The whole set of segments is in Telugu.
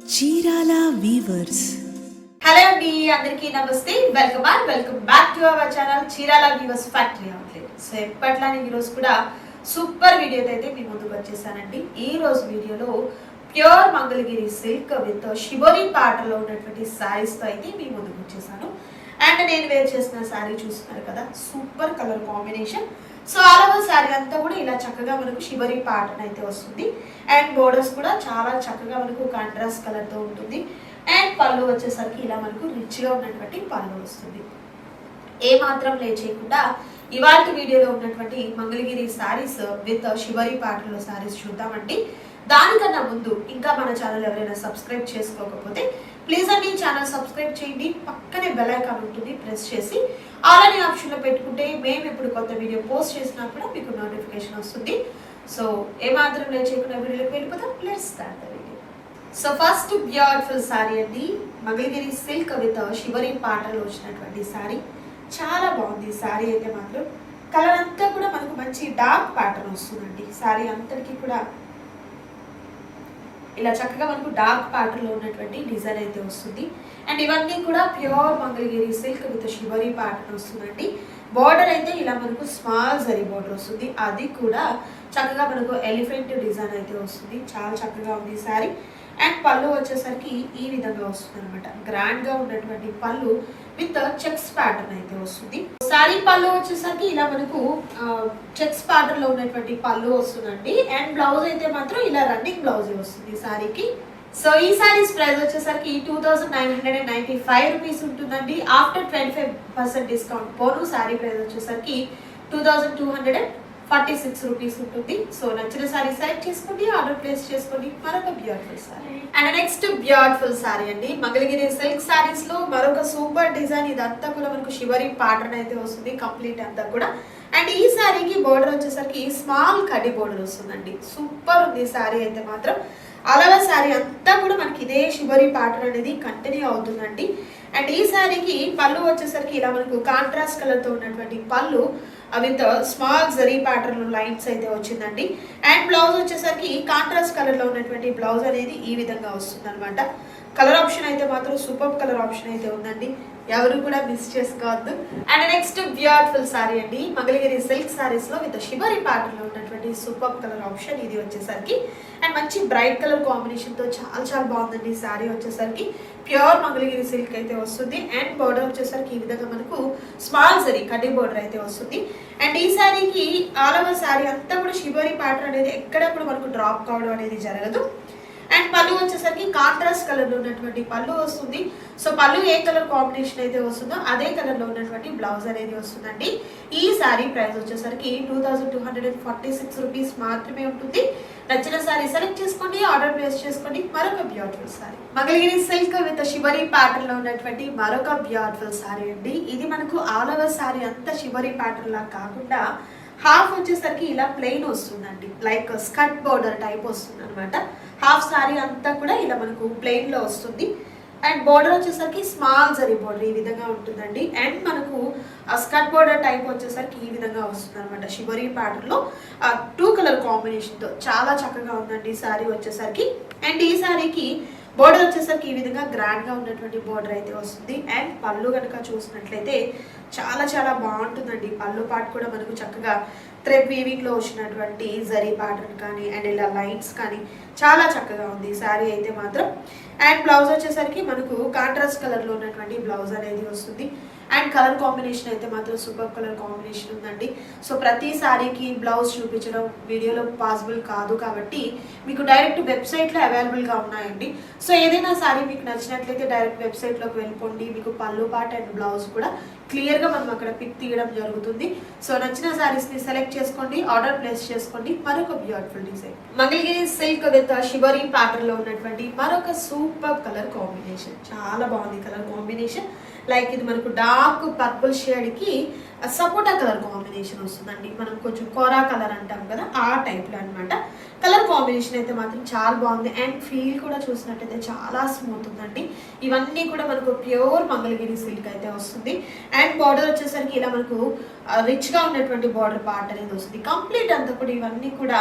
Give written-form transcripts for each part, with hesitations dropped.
చీరాల వీవర్స్. హలో అండి, అందరికీ నమస్తే. Welcome back to our channel Chirala weavers factory outlet. So ఎప్పట్లానే ఈరోజు కూడా సూపర్ వీడియోతో అయితే మీ ముందుకు వచ్చేసానండి. ఈ రోజు వీడియోలో pure Mangalagiri silk with shibori పాటలో ఉన్నటువంటి శారీస్తో అయితే మీ ముందుకు వచ్చేసాను. అండ్ నేను వేర్ చేసిన శారీ చూస్తున్నారు కదా, super colour combination. So all over sari అంతా కూడా ఇలా చక్కగా మనకు షిబోరి ప్యాటర్న్ అయితే వస్తుంది. అండ్ బోర్డర్స్ కూడా చాలా చక్కగా మనకు కాంట్రాస్ట్ కలర్తో ఉంటుంది. అండ్ పళ్ళు వచ్చేసరికి ఇలా మనకు రిచ్గా ఉన్నటువంటి పళ్ళు వస్తుంది. ఏ మాత్రం లే చేయకుండా ఇవాళ వీడియోలో ఉన్నటువంటి మంగళగిరి శారీస్ విత్ షిబోరి ప్యాటర్న్లో శారీస్ చూద్దామండి. దానికన్నా ముందు ఇంకా మన ఛానల్ ఎవరైనా సబ్స్క్రైబ్ చేసుకోకపోతే ప్లీజ్ అండి ఛానల్ సబ్స్క్రైబ్ చేయండి. పక్కనే బెల్ ఐకాన్ ఉంటుంది, ప్రెస్ చేసి ఆల్ అనే ఆప్షన్లో పెట్టుకుంటే మేము ఇప్పుడు కొత్త వీడియో పోస్ట్ చేసినా కూడా మీకు నోటిఫికేషన్ వస్తుంది. సో ఏమాత్రం లేట్ చేయకుండా వీడియోలోకి వెళ్ళిపోతాం. Let's start the video. So first beautiful sari అండి, మంగళగిరి సిల్క్ విత్ షిబోరి పాటలో వచ్చినటువంటి శారీ. చాలా బాగుంది శారీ అయితే మాత్రం. కలర్ అంతా కూడా మనకు మంచి డార్క్ ప్యాటర్న్ వస్తుందండి. శారీ అంతటికి కూడా ఇలా చక్కగా మనకు డార్క్ ప్యాటర్న్ లో ఉన్నటువంటి డిజైన్ అయితే వస్తుంది. అండ్ ఇవన్నీ కూడా pure Mangalagiri silk with shibori pattern వస్తుందండి. బార్డర్ అయితే ఇలా మనకు స్మాల్ జరీ బార్డర్ వస్తుంది, అది కూడా చక్కగా మనకు ఎలిఫెంట్ డిజైన్ అయితే వస్తుంది. చాలా చక్కగా ఉంది శారీ. అండ్ పళ్ళు వచ్చేసరికి ఈ విధంగా వస్తుంది అనమాట. గ్రాండ్ గా ఉన్నటువంటి పళ్ళు విత్ చెక్స్ ప్యాటర్న్ అయితే వస్తుంది. శారీ పళ్ళు వచ్చేసరికి ఇలా మనకు చెక్స్ ప్యాటర్న్ లో ఉన్నటువంటి పళ్ళు వస్తుందండి. అండ్ బ్లౌజ్ అయితే మాత్రం ఇలా రన్నింగ్ బ్లౌజ్ వస్తుంది శారీకి. సో ఈ శారీస్ ప్రైస్ వచ్చేసరికి 2995 రూపీస్ ఉంటుందండి. ఆఫ్టర్ 25% డిస్కౌంట్ పోను శారీ ప్రైస్ వచ్చేసరికి 2246 రూపీస్ ఉంటుంది. సో నచ్చిన శారీ సెలెక్ట్ చేసుకోండి, ఆర్డర్ ప్లేస్ చేసుకోండి. మరొక beautiful sari. And next beautiful sari అండి, మంగళగిరి సిల్క్ శారీస్ లో మరొక సూపర్ డిజైన్. ఇదంతా కూడా మనకు షిబోరి ప్యాటర్న్ అయితే వస్తుంది కంప్లీట్ అంతా కూడా. అండ్ ఈ శారీకి బోర్డర్ వచ్చేసరికి స్మాల్ కడ్డీ బోర్డర్ వస్తుందండి. సూపర్ ఉంది శారీ అయితే మాత్రం. అలాగే శారీ అంతా కూడా మనకి ఇదే షిబోరి ప్యాటర్న్ అనేది కంటిన్యూ అవుతుందండి. అండ్ ఈ శారీకి పళ్ళు వచ్చేసరికి ఇలా మనకు కాంట్రాస్ట్ కలర్ తో ఉన్నటువంటి పళ్ళు with small zari pattern lines అయితే వచ్చిందండి. అండ్ బ్లౌజ్ వచ్చేసరికి కాంట్రాస్ట్ కలర్ లో ఉన్నటువంటి బ్లౌజ్ అనేది ఈ విధంగా వస్తుంది అనమాట. కలర్ ఆప్షన్ అయితే మాత్రం సూపర్ కలర్ ఆప్షన్ అయితే ఉందండి, ఎవరు కూడా మిస్ చేసుకోవద్దు. అండ్ నెక్స్ట్ బ్యూటిఫుల్ శారీ అండి, మంగళగిరి సిల్క్ శారీస్ లో విత్ షిబోరి ప్యాటర్న్ లో ఉన్నటువంటి సూపర్ కలర్ ఆప్షన్ ఇది వచ్చేసరికి. అండ్ మంచి బ్రైట్ కలర్ కాంబినేషన్ తో చాలా బాగుందండి శారీ వచ్చేసరికి. ప్యూర్ మంగళగిరి సిల్క్ అయితే వస్తుంది. అండ్ బోర్డర్ వచ్చేసరికి ఈ విధంగా మనకు స్మాల్ జరీ కడ్డీ బోర్డర్ అయితే వస్తుంది. అండ్ ఈ శారీకి ఆల్ ఓవర్ శారీ అంతా కూడా షిబోరి ప్యాటర్న్ అనేది ఎక్కడప్పుడు మనకు డ్రాప్ కావడం అనేది జరగదు. అండ్ పళ్ళు వచ్చేసరికి కాంట్రాస్ట్ కలర్ లో ఉన్నటువంటి పళ్ళు వస్తుంది. సో పళ్ళు ఏ కలర్ కాంబినేషన్ అయితే వస్తుందో అదే కలర్ లో ఉన్నటువంటి బ్లౌజ్ అనేది వస్తుందండి. ఈ శారీ ప్రైస్ వచ్చేసరికి 2246 రూపీస్ మాత్రమే ఉంటుంది. నచ్చిన శారీ సెలెక్ట్ చేసుకోండి, ఆర్డర్ ప్లేస్ చేసుకోండి. మరొక beautiful sari, Mangalagiri silk with shibori pattern లో ఉన్నటువంటి మరొక బ్యూటిఫుల్ శారీ అండి. ఇది మనకు ఆల్ ఓవర్ శారీ అంతా షిబోరి ప్యాటర్న్ లా కాకుండా హాఫ్ వచ్చేసరికి ఇలా ప్లెయిన్ వస్తుందండి, లైక్ స్కర్ట్ బోర్డర్ టైప్ వస్తుంది అనమాట. హాఫ్ శారీ అంతా కూడా ఇలా మనకు ప్లెయిన్ లో వస్తుంది. అండ్ బోర్డర్ వచ్చేసరికి స్మాల్ జరీ బోర్డర్ ఈ విధంగా ఉంటుందండి. అండ్ మనకు స్కర్ట్ బోర్డర్ టైప్ వచ్చేసరికి ఈ విధంగా వస్తుంది అనమాట. షిబోరి ప్యాటర్న్ లో 2 కలర్ కాంబినేషన్ తో చాలా చక్కగా ఉందండి శారీ వచ్చేసరికి. అండ్ ఈ శారీకి బోర్డర్ వచ్చేసరికి ఈ విధంగా గ్రాండ్ గా ఉన్నటువంటి బోర్డర్ అయితే వస్తుంది. అండ్ పళ్ళు కనుక చూసినట్లయితే చాలా బాగుంటుందండి. పళ్ళు పాటు కూడా మనకు చక్కగా థ్రెడ్ వీవింగ్ లో వచ్చినటువంటి జరీ ప్యాటర్న్ కానీ అండ్ ఇలా లైన్స్ కానీ చాలా చక్కగా ఉంది శారీ అయితే మాత్రం. అండ్ బ్లౌజ్ వచ్చేసరికి మనకు కాంట్రాస్ట్ కలర్ లో ఉన్నటువంటి బ్లౌజ్ అనేది వస్తుంది. అండ్ కలర్ కాంబినేషన్ అయితే మాత్రం సూపర్ కలర్ కాంబినేషన్ ఉందండి. సో ప్రతి శారీకి బ్లౌజ్ చూపించడం వీడియోలో పాసిబుల్ కాదు కాబట్టి మీకు డైరెక్ట్ వెబ్సైట్లో అవైలబుల్గా ఉన్నాయండి. సో ఏదైనా శారీ మీకు నచ్చినట్లయితే డైరెక్ట్ వెబ్సైట్లోకి వెళ్ళిపోండి. మీకు పళ్ళు పార్ట్ అండ్ బ్లౌజ్ కూడా క్లియర్గా మనం అక్కడ పిక్ తీయడం జరుగుతుంది. సో నచ్చిన శారీస్ని సెలెక్ట్ చేసుకోండి, ఆర్డర్ ప్లేస్ చేసుకోండి. మరొక beautiful design, Mangalagiri silk with shibori pattern లో ఉన్నటువంటి మరొక సూపర్ కలర్ కాంబినేషన్. చాలా బాగుంది కలర్ కాంబినేషన్. లైక్ ఇది మనకు డార్క్ పర్పుల్ షేడ్ కి సపోటా కలర్ కాంబినేషన్ వస్తుందండి. మనం కొంచెం కోరా కలర్ అంటాం కదా, ఆ టైప్ లో అనమాట. కలర్ కాంబినేషన్ అయితే మాత్రం చాలా బాగుంది. అండ్ ఫీల్ కూడా చూసినట్టయితే చాలా స్మూత్ ఉందండి. ఇవన్నీ కూడా మనకు ప్యూర్ మంగళగిరి సిల్క్ అయితే వస్తుంది. అండ్ బార్డర్ వచ్చేసరికి ఇలా మనకు రిచ్ గా ఉన్నటువంటి బార్డర్ పార్ట్ అనేది వస్తుంది. కంప్లీట్ అంతా కూడా ఇవన్నీ కూడా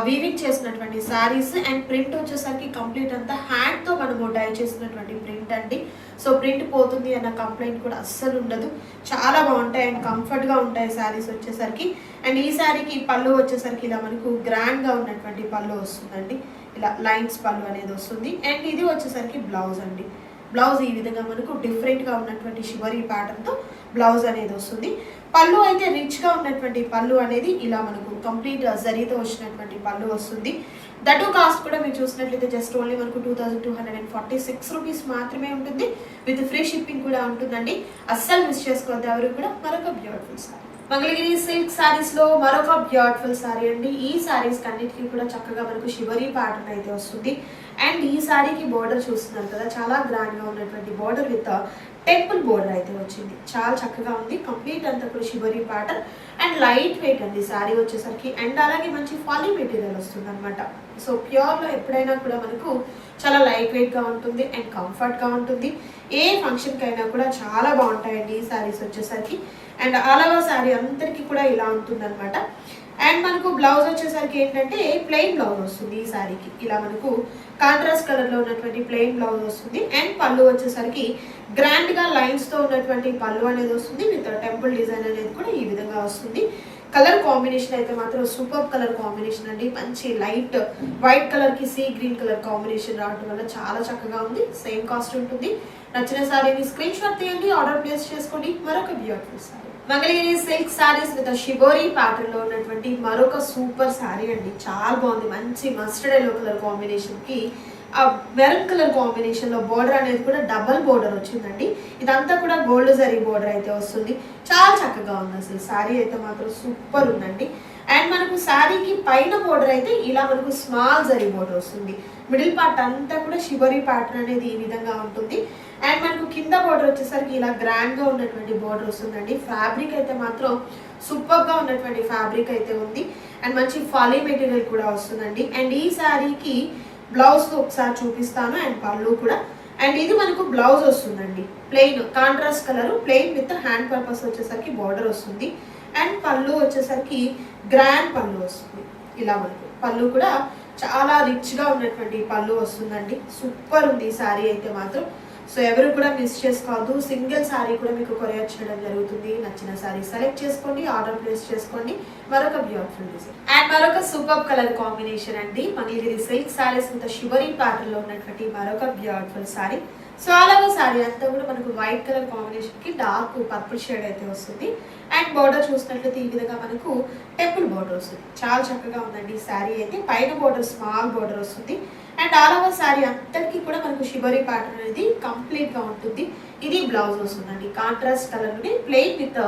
వీవింగ్ చేసినటువంటి శారీస్. అండ్ ప్రింట్ వచ్చేసరికి కంప్లీట్ అంతా హ్యాండ్తో మనము డై చేసినటువంటి ప్రింట్ అండి. సో ప్రింట్ పోతుంది అన్న కంప్లైంట్ కూడా అస్సలు ఉండదు. చాలా బాగుంటాయి అండ్ కంఫర్ట్గా ఉంటాయి శారీస్ వచ్చేసరికి. అండ్ ఈ శారీకి పళ్ళు వచ్చేసరికి ఇలా మనకు గ్రాండ్గా ఉన్నటువంటి పళ్ళు వస్తుందండి. ఇలా లైన్స్ పళ్ళు అనేది వస్తుంది. అండ్ ఇది వచ్చేసరికి బ్లౌజ్ అండి. బ్లౌజ్ ఈ విధంగా మనకు డిఫరెంట్గా ఉన్నటువంటి షివరీ ప్యాటర్న్తో బ్లౌజ్ అనేది వస్తుంది. పళ్ళు అయితే రిచ్గా ఉన్నటువంటి పళ్ళు అనేది ఇలా మనకు కంప్లీట్ జరీతో వచ్చినటువంటి పళ్ళు వస్తుంది. దట్ కాస్ట్ కూడా మీరు చూసినట్లయితే జస్ట్ ఓన్లీ మనకు 2246 రూపీస్ మాత్రమే ఉంటుంది. విత్ ఫ్రీ షిప్పింగ్ కూడా ఉంటుందండి. అస్సలు మిస్ చేసుకోవద్దు ఎవరు కూడా. మరొక beautiful sorry, Mangalagiri silk saris లో మరొక బ్యూటిఫుల్ సారీ అండి. ఈ సారీస్ అన్నిటికీ కూడా చక్కగా మనకు షివరీ ప్యాటర్న్ అయితే వస్తుంది. అండ్ ఈ సారీకి బోర్డర్ చూస్తున్నారు కదా, చాలా గ్రాండ్ గా ఉన్నటువంటి బోర్డర్ విత్ టెంపుల్ బోర్డర్ అయితే వచ్చింది. చాలా చక్కగా ఉంది. కంప్లీట్ అంతా కూడా shibori pattern and light weight అండి సారీ వచ్చేసరికి. అండ్ అలాగే మంచి ఫాలీ మెటీరియల్ వస్తుంది అనమాట. సో ప్యూర్ లో ఎప్పుడైనా కూడా మనకు చాలా లైట్ వెయిట్ గా ఉంటుంది అండ్ కంఫర్ట్ గా ఉంటుంది. ఏ ఫంక్షన్ కైనా కూడా చాలా బాగుంటాయండి ఈ సారీస్ వచ్చేసరికి. అండ్ ఆల్ ఓవర్ సారీ అందరికీ కూడా ఇలా ఉంటుంది అనమాట. అండ్ మనకు బ్లౌజ్ వచ్చేసరికి ఏంటంటే ప్లెయిన్ బ్లౌజ్ వస్తుంది ఈ సారీకి. ఇలా మనకు కాంట్రాస్ట్ కలర్ లో ఉన్నటువంటి ప్లెయిన్ బ్లౌజ్ వస్తుంది. అండ్ పళ్ళు వచ్చేసరికి గ్రాండ్ గా లైన్స్ తో ఉన్నటువంటి పళ్ళు అనేది వస్తుంది. విత్ టెంపుల్ డిజైన్ అనేది కూడా ఈ విధంగా వస్తుంది. కలర్ కాంబినేషన్ అయితే మాత్రం సూపర్ కలర్ కాంబినేషన్ అండి. మంచి లైట్ వైట్ కలర్ కి సీ గ్రీన్ కలర్ కాంబినేషన్ రావడం వల్ల చాలా చక్కగా ఉంది. సేమ్ కాస్ట్ ఉంటుంది. నచ్చిన సారీని స్క్రీన్ షాట్ తీయండి, ఆర్డర్ ప్లేస్ చేసుకోండి. మరొక beautiful sorry, Mangalagiri silk saris with shibori pattern లో ఉన్నటువంటి మరొక సూపర్ సారీ అండి. చాలా బాగుంది. మంచి మస్టర్డ్ ఎల్లో కలర్ కాంబినేషన్ కి ఆ మెరూన్ కలర్ కాంబినేషన్ లో బోర్డర్ అనేది కూడా డబల్ బోర్డర్ వచ్చిందండి. ఇదంతా కూడా గోల్డ్ జరీ బోర్డర్ అయితే వస్తుంది. చాలా చక్కగా ఉంది. అసలు సారీ అయితే మాత్రం సూపర్ ఉందండి. అండ్ మనకు శారీకి పైన బోర్డర్ అయితే ఇలా మనకు స్మాల్ జరీ బోర్డర్ వస్తుంది. మిడిల్ పార్ట్ అంతా కూడా షిబోరీ ప్యాటర్న్ అనేది ఈ విధంగా ఉంటుంది. అండ్ మనకు కింద బోర్డర్ వచ్చేసరికి ఇలా గ్రాండ్ గా ఉన్నటువంటి బోర్డర్ వస్తుందండి. ఫ్యాబ్రిక్ అయితే మాత్రం సూపర్ గా ఉన్నటువంటి ఫ్యాబ్రిక్ అయితే ఉంది. అండ్ మంచి ఫాలీ మెటీరియల్ కూడా వస్తుందండి. అండ్ ఈ శారీకి బ్లౌజ్ ఒకసారి చూపిస్తాను. అండ్ పళ్ళు కూడా. అండ్ ఇది మనకు బ్లౌజ్ వస్తుందండి. Plain contrast colour plain with hand purpose వచ్చేసరికి బోర్డర్ వస్తుంది. అండ్ పళ్ళు వచ్చేసరికి గ్రాండ్ పళ్ళు వస్తుంది. ఇలా మనకు పళ్ళు కూడా చాలా రిచ్ గా ఉన్నటువంటి పళ్ళు వస్తుందండి. సూపర్ ఉంది ఈ శారీ అయితే మాత్రం. సో ఎవరు కూడా మిస్ చేసుకోవద్దు. సింగిల్ శారీ కూడా మీకు కొరియర్ చేయడం జరుగుతుంది. నచ్చిన శారీ సెలెక్ట్ చేసుకోండి, ఆర్డర్ ప్లేస్ చేసుకోండి. మరొక బ్యూటిఫుల్ డిజైన్ అండ్ మరొక సూపర్ కలర్ కాంబినేషన్ అండి. Mangalagiri silk saris with shibori pattern లో ఉన్నటువంటి మరొక బ్యూటిఫుల్ శారీ. సో అలాగే శారీ అంతా కూడా మనకు వైట్ కలర్ కాంబినేషన్ కి డార్క్ పర్పుల్ షేడ్ అయితే వస్తుంది. అండ్ బోర్డర్ చూసినట్లయితే ఈ విధంగా మనకు టెంపుల్ బోర్డర్ వస్తుంది. చాలా చక్కగా ఉందండి ఈ శారీ అయితే. పైన బోర్డర్ స్మాల్ బోర్డర్ వస్తుంది. అండ్ ఆల్ ఓవర్ శారీ అంతటికి కూడా మనకు షిబోరీ ప్యాటర్న్ అనేది కంప్లీట్ గా ఉంటుంది. ఇది బ్లౌజ్ వస్తుందండి. కాంట్రాస్ట్ కలర్ నుండి ప్లెయిన్ విత్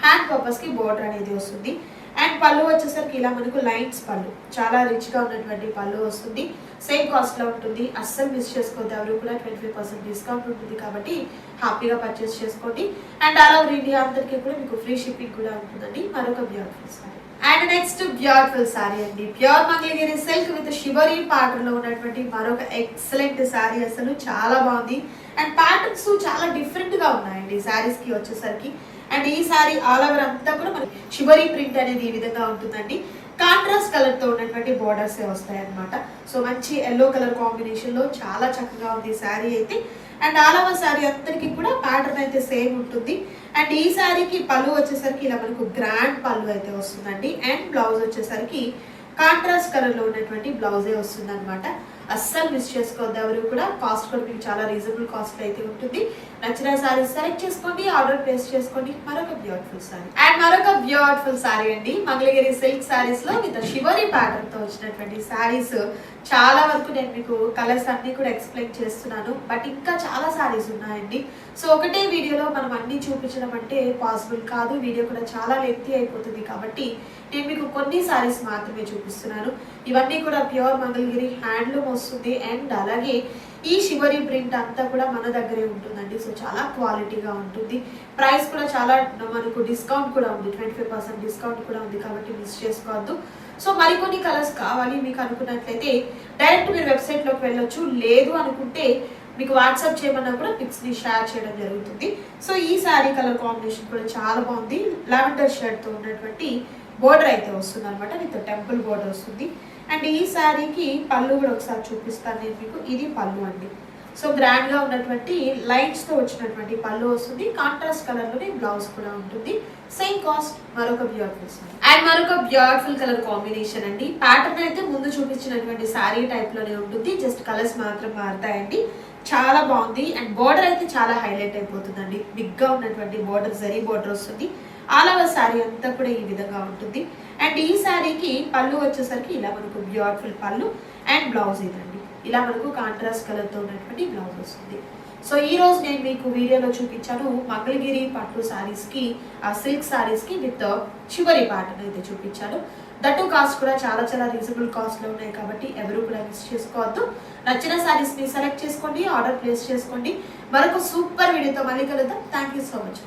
హ్యాండ్ పర్పస్ కి బోర్డర్ అనేది వస్తుంది. అండ్ పళ్ళు వచ్చేసరికి ఇలా మనకు లైన్స్ పళ్ళు, చాలా రిచ్ గా ఉన్నటువంటి పళ్ళు వస్తుంది. సేమ్ కాస్ట్ లో ఉంటుంది. అస్సలు మిస్ చేసుకోవద్దు ఎవరు కూడా. 25% డిస్కౌంట్ ఉంటుంది కాబట్టి హ్యాపీగా పర్చేస్ చేసుకోండి. అండ్ ఆల్ ఓవర్ ఇండియా అందరికీ కూడా మీకు ఫ్రీ షిప్పింగ్ కూడా ఉంటుందండి. మరొక beautiful sari and next beautiful sari అండి. Pure Mangalagiri silk with shibori pattern లో ఉన్నటువంటి మరొక ఎక్సలెంట్ సారీ. అసలు చాలా బాగుంది. అండ్ ప్యాటర్న్స్ చాలా డిఫరెంట్ గా ఉన్నాయండి సారీస్ కి వచ్చేసరికి. అండ్ ఈ సారీ ఆల్ ఓవర్ అంతా కూడా మనకి షిబోరీ ప్రింట్ అనేది ఈ విధంగా ఉంటుందండి. కాంట్రాస్ట్ కలర్ తో ఉన్నటువంటి బోర్డర్స్ వస్తాయి అనమాట. సో మంచి ఎల్లో కలర్ కాంబినేషన్ లో చాలా చక్కగా ఉంది శారీ అయితే. అండ్ ఆల్ ఓవర్ శారీ అందరికి కూడా ప్యాటర్న్ అయితే సేమ్ ఉంటుంది. అండ్ ఈ శారీకి పళ్ళు వచ్చేసరికి ఇలా మనకు గ్రాండ్ పళ్ళు అయితే వస్తుందండి. అండ్ బ్లౌజ్ వచ్చేసరికి కాంట్రాస్ట్ కలర్ లో ఉన్నటువంటి బ్లౌజే వస్తుంది అనమాట. అస్సలు మిస్ చేసుకోవద్దు ఎవరు కూడా. కాస్ట్ కూడా మీకు చాలా రీజనబుల్ కాస్ట్ అయితే ఉంటుంది. నచ్చిన సారీ సెలెక్ట్ చేసుకోండి, ఆర్డర్ ప్లేస్ చేసుకోండి. మరొక బ్యూటిఫుల్ సారీ అండ్ మరొక బ్యూటిఫుల్ సారీ అండి. మంగళగిరి సిల్క్ సారీస్ లో విత్ షివరీ ప్యాటర్న్ తో వచ్చినటువంటి సారీస్. చాలా వరకు నేను మీకు కలర్స్ అన్ని కూడా ఎక్స్ప్లెయిన్ చేస్తున్నాను. బట్ ఇంకా చాలా సారీస్ ఉన్నాయండి. సో ఒకటే వీడియోలో మనం అన్ని చూపించడం అంటే పాసిబుల్ కాదు. వీడియో కూడా చాలా లెంతీ అయిపోతుంది కాబట్టి నేను మీకు కొన్ని సారీస్ మాత్రమే చూపిస్తున్నాను. ఇవన్నీ కూడా ప్యూర్ మంగళగిరి హ్యాండ్లూమ్ వస్తుంది. అండ్ అలాగే ఈ షివరీ ప్రింట్ అంతా కూడా మన దగ్గరే ఉంటుందండి. సో చాలా క్వాలిటీగా ఉంటుంది. ప్రైస్ కూడా చాలా మనకు డిస్కౌంట్ కూడా ఉంది. 25% డిస్కౌంట్ కూడా ఉంది కాబట్టి మిస్ చేసుకోవద్దు. సో మరికొన్ని కలర్స్ కావాలి మీకు అనుకున్నట్లయితే డైరెక్ట్ మీరు వెబ్సైట్లోకి వెళ్ళొచ్చు. లేదు అనుకుంటే మీకు వాట్సాప్ చేయమన్నా కూడా పిక్స్ని షేర్ చేయడం జరుగుతుంది. సో ఈ శారీ కలర్ కాంబినేషన్ కూడా చాలా బాగుంది. లావెండర్ షేడ్తో ఉన్నటువంటి బోర్డర్ అయితే వస్తుంది అనమాట. విత్ టెంపుల్ బోర్డర్ వస్తుంది. అండ్ ఈ శారీకి పళ్ళు కూడా ఒకసారి చూపిస్తాను నేను మీకు. ఇది పళ్ళు అండి. సో గ్రాండ్ గా ఉన్నటువంటి లైన్స్ తో వచ్చినటువంటి పళ్ళు వస్తుంది. కాంట్రాస్ట్ కలర్ లోనే బ్లౌజ్ కూడా ఉంటుంది. Same cost. మరొక బ్యూటిఫుల్ సారీ అండ్ మరొక బ్యూటిఫుల్ కలర్ కాంబినేషన్ అండి. ప్యాటర్న్ అయితే ముందు చూపించినటువంటి శారీ టైప్ లోనే ఉంటుంది, జస్ట్ కలర్స్ మాత్రం మారుతాయండి. చాలా బాగుంది అండ్ బోర్డర్ అయితే చాలా హైలైట్ అయిపోతుందండి. బిగ్ గా ఉన్నటువంటి బోర్డర్, జరీ బోర్డర్ వస్తుంది. ఆల్ ఓవర్ శారీ అంతా కూడా ఈ విధంగా ఉంటుంది. అండ్ ఈ శారీకి పళ్ళు వచ్చేసరికి ఇలా మనకు బ్యూటిఫుల్ పళ్ళు అండ్ బ్లౌజ్ ఇదండి. ఇలా మనకు కాంట్రాస్ట్ కలర్ తో ఉన్నటువంటి బ్లౌజ్ వస్తుంది. సో ఈ రోజు నేను మీకు వీడియోలో చూపించాను మంగళగిరి పట్టు సారీస్ కి, ఆ సిల్క్ సారీస్ కి విత్ చివరి ప్యాటర్న్ అయితే చూపించాను. దట్టు కాస్ట్ కూడా చాలా చాలా రీజనబుల్ కాస్ట్ లో ఉన్నాయి కాబట్టి ఎవరు కూడా మిస్ చేసుకోవద్దు. నచ్చిన సారీస్ ని సెలెక్ట్ చేసుకోండి, ఆర్డర్ ప్లేస్ చేసుకోండి. మరొక సూపర్ వీడియోతో మళ్ళీ కలుద్దాం. Thank you so much.